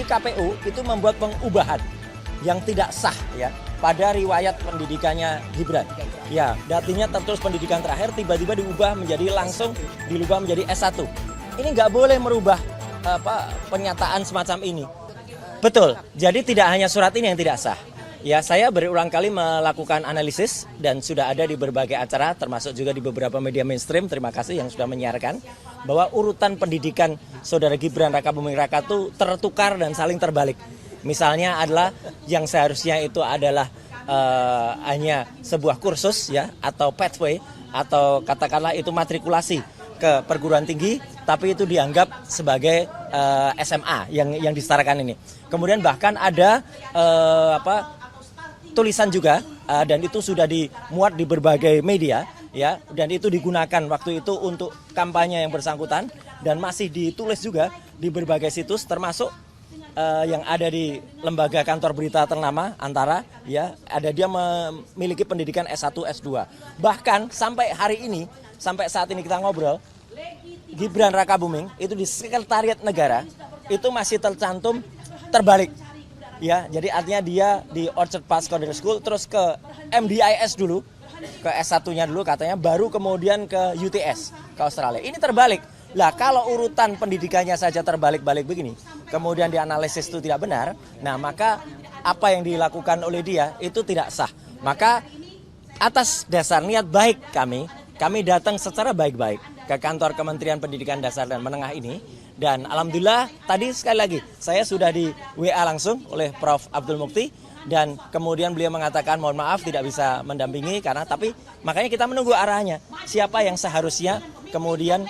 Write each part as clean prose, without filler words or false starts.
Jadi KPU itu membuat pengubahan yang tidak sah ya pada riwayat pendidikannya Gibran. Ya, artinya tertulis pendidikan terakhir tiba-tiba diubah menjadi langsung dilubah menjadi S1. Ini nggak boleh merubah pernyataan semacam ini. Betul. Jadi tidak hanya surat ini yang tidak sah. Ya, saya berulang kali melakukan analisis dan sudah ada di berbagai acara, termasuk juga di beberapa media mainstream. Terima kasih yang sudah menyiarkan bahwa urutan pendidikan Saudara Gibran Rakabuming Raka itu tertukar dan saling terbalik. Misalnya adalah yang seharusnya itu adalah hanya sebuah kursus ya atau pathway atau katakanlah itu matrikulasi ke perguruan tinggi, tapi itu dianggap sebagai SMA yang disetarakan ini. Kemudian bahkan ada tulisan juga dan itu sudah dimuat di berbagai media ya, dan itu digunakan waktu itu untuk kampanye yang bersangkutan dan masih ditulis juga di berbagai situs termasuk yang ada di lembaga kantor berita ternama Antara ya, ada dia memiliki pendidikan S1 S2. Bahkan sampai hari ini, sampai saat ini kita ngobrol, Gibran Rakabuming itu di Sekretariat Negara itu masih tercantum terbalik. Ya, jadi artinya dia di Orchard Park Secondary School terus ke MDIS dulu, ke S1-nya dulu katanya, baru kemudian ke UTS, ke Australia. Ini terbalik. Lah kalau urutan pendidikannya saja terbalik-balik begini, kemudian dianalisis itu tidak benar, nah maka apa yang dilakukan oleh dia itu tidak sah. Maka atas dasar niat baik kami datang secara baik-baik ke kantor Kementerian Pendidikan Dasar dan Menengah ini. Dan alhamdulillah tadi sekali lagi saya sudah di WA langsung oleh Prof. Abdul Mukti dan kemudian beliau mengatakan mohon maaf tidak bisa mendampingi karena tapi makanya kita menunggu arahnya siapa yang seharusnya kemudian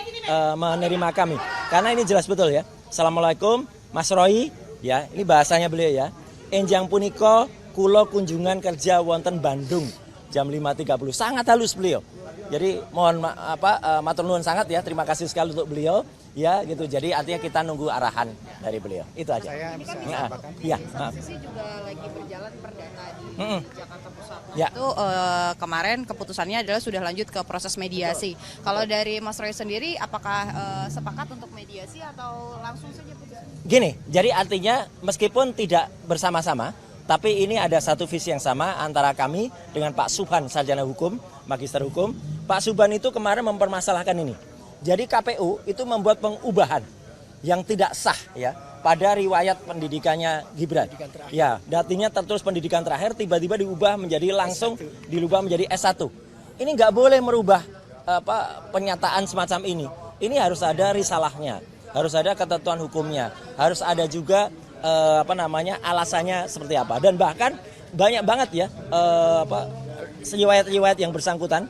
menerima kami. Karena ini jelas betul ya. Assalamualaikum Mas Roy ya, ini bahasanya beliau ya. Enjang puniko kulo kunjungan kerja wonten Bandung jam 5.30. Sangat halus beliau. Jadi mohon matur nuwun sangat ya, terima kasih sekali untuk beliau ya gitu. Jadi artinya kita nunggu arahan dari beliau. Itu aja. Saya bisa menambahkan. Iya. Sisi juga lagi berjalan perdata di Jakarta Pusat. Ya. Itu kemarin keputusannya adalah sudah lanjut ke proses mediasi. Kalau dari Mas Roy sendiri, apakah sepakat untuk mediasi atau langsung saja putusan? Gini, jadi artinya meskipun tidak bersama-sama, tapi ini ada satu visi yang sama antara kami dengan Pak Subhan, sarjana hukum, magister hukum. Pak Subhan itu kemarin mempermasalahkan ini. Jadi KPU itu membuat pengubahan yang tidak sah ya pada riwayat pendidikannya Gibran. Ya, artinya tertulis pendidikan terakhir tiba-tiba diubah menjadi langsung dilubah menjadi S1. Ini nggak boleh merubah pernyataan semacam ini. Ini harus ada risalahnya, harus ada ketentuan hukumnya, harus ada juga alasannya seperti apa. Dan bahkan banyak banget ya riwayat-riwayat yang bersangkutan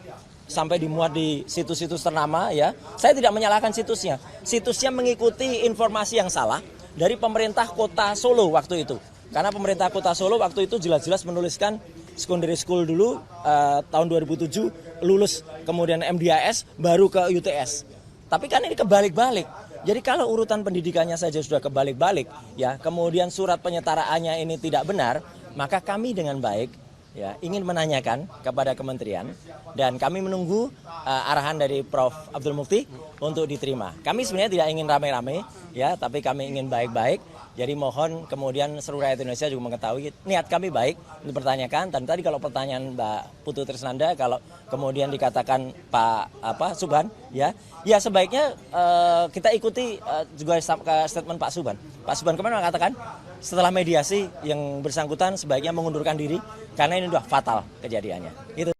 sampai dimuat di situs-situs ternama ya. Saya tidak menyalahkan situsnya. Situsnya mengikuti informasi yang salah dari pemerintah Kota Solo waktu itu. Karena pemerintah Kota Solo waktu itu jelas-jelas menuliskan secondary school dulu tahun 2007 lulus, kemudian MDIS baru ke UTS. Tapi kan ini kebalik-balik. Jadi kalau urutan pendidikannya saja sudah kebalik-balik ya, kemudian surat penyetaraannya ini tidak benar, maka kami dengan baik ya ingin menanyakan kepada kementerian dan kami menunggu arahan dari Prof. Abdul Mukti untuk diterima. Kami sebenarnya tidak ingin rame-rame ya, tapi kami ingin baik-baik. Jadi mohon kemudian seluruh rakyat Indonesia juga mengetahui niat kami baik untuk bertanyakan. Dan tadi kalau pertanyaan Mbak Putu Trisnanda, kalau kemudian dikatakan Pak Subhan ya sebaiknya kita ikuti juga statement Pak Subhan. Pak Subhan kemarin mengatakan setelah mediasi yang bersangkutan sebaiknya mengundurkan diri karena ini sudah fatal kejadiannya. Itu.